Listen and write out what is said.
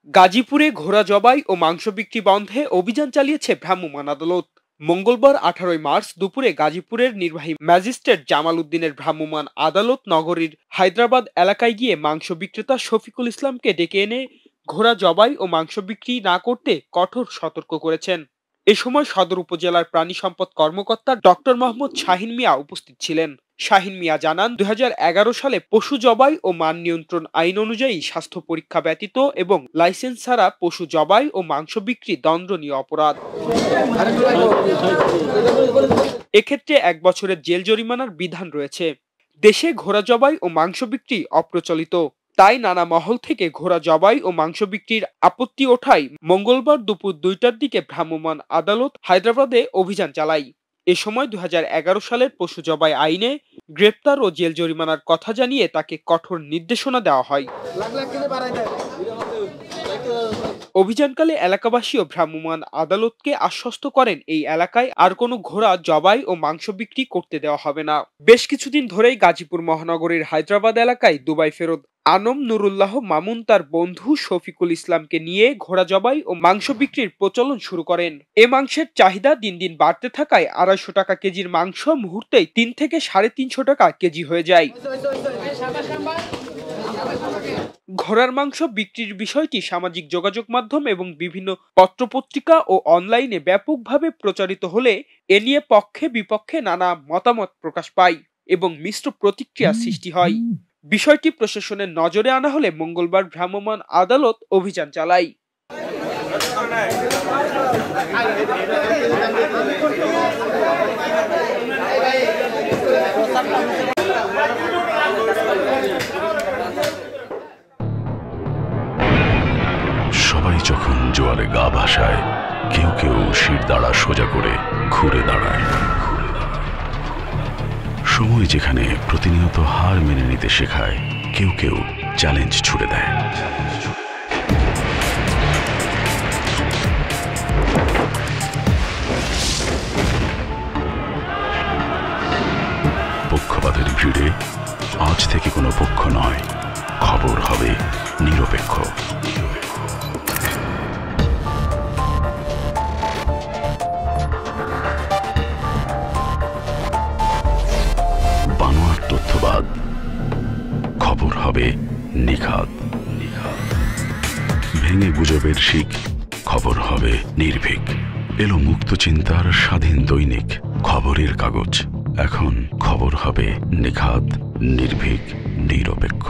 গাজীপুরে ঘোড়া জবাই ও মাংস বিক্রি বন্ধে অভিযান চালিয়েছে ভ্রাম্যমাণ আদালত। মঙ্গলবার 18 মার্চ দুপুরে গাজীপুরের নির্বাহী ম্যাজিস্ট্রেট জামাল উদ্দিনের ভ্রাম্যমাণ আদালত নগরীর হায়দ্রাবাদ এলাকায় গিয়ে মাংস বিক্রেতা শফিকুল ইসলামকে ডেকে এনে ঘোড়া জবাই ও মাংস বিক্রি না করতে কঠোর সতর্ক করেছেন। এ সময় সদর উপজেলার প্রাণী সম্পদ কর্মকর্তা ডক্টর মোহাম্মদ শাহিন মিয়া উপস্থিত ছিলেন। শাহিন মিয়া জানান, 2011 সালে পশু জবাই ও মান নিয়ন্ত্রণ আইন অনুযায়ী স্বাস্থ্য পরীক্ষা ব্যতীত এবং লাইসেন্স ছাড়া পশু জবাই ও মাংস বিক্রি দণ্ডনীয় অপরাধ। এক্ষেত্রে 1 বছরের জেল জরিমানার বিধান রয়েছে। দেশে ঘোড়া জবাই ও মাংস বিক্রি অপ্রচলিত, তাই নানা মহল থেকে ঘোড়া জবাই ও মাংস বিক্রির আপত্তি ওঠায় মঙ্গলবার দুপুর 2টার দিকে ভ্রাম্যমাণ আদালত হায়দ্রাবাদে অভিযান চালায়। এ সময় 2011 সালের পশু জবাই আইনে গ্রেপ্তার ও জেল জরিমানার কথা জানিয়ে তাকে কঠোর নির্দেশনা দেওয়া হয়। অভিযানকালে এলাকাবাসী ও ভ্রাম্যমাণ আদালতকে আশ্বস্ত করেন এই এলাকায় আর কোনো ঘোড়া জবাই ও মাংস বিক্রি করতে দেওয়া হবে না। বেশ কিছুদিন ধরেই গাজীপুর মহানগরীর হায়দ্রাবাদ এলাকায় দুবাই ফেরত আনম নুরুল্লাহ মামুন তার বন্ধু শফিকুল ইসলামকে নিয়ে ঘোড়া জবাই ও মাংস বিক্রির প্রচলন শুরু করেন। এ মাংসের চাহিদা দিন দিন বাড়তে থাকায় 250 টাকা কেজির মাংস মুহূর্তেই 3 থেকে 350 টাকা কেজি হয়ে যায়। ঘোড়ার মাংস বিক্রির বিষয়টি সামাজিক যোগাযোগ মাধ্যম এবং বিভিন্ন পত্রপত্রিকা ও অনলাইনে ব্যাপকভাবে প্রচারিত হলে এ নিয়ে পক্ষে বিপক্ষে নানা মতামত প্রকাশ পায় এবং মিশ্র প্রতিক্রিয়া সৃষ্টি হয়। বিষয়টি প্রশাসনের নজরে আনা হলে মঙ্গলবার ভ্রাম্যমাণ আদালত অভিযান চালায়। সবাই যখন জোয়ারে গা ভাসায়, কেউ কেউ শির দাঁড়া সোজা করে ঘুরে দাঁড়ায়। সময় যেখানে প্রতিনিয়ত হার মেনে নিতে শেখায়, কেউ কেউ চ্যালেঞ্জ ছুড়ে দেয়। পক্ষপাতের ভিড়ে আজ থেকে কোনো পক্ষ নয়, খবর হবে নিরপেক্ষ। বানোয়াট তথ্যবাদ, খবর হবে নিখাত। ভেঙে গুজবের শিক, খবর হবে নির্ভীক। এলো মুক্ত চিন্তার স্বাধীন দৈনিক খবরের কাগজ। এখন খবর হবে নিখাত, নির্ভীক, নিরপেক্ষ।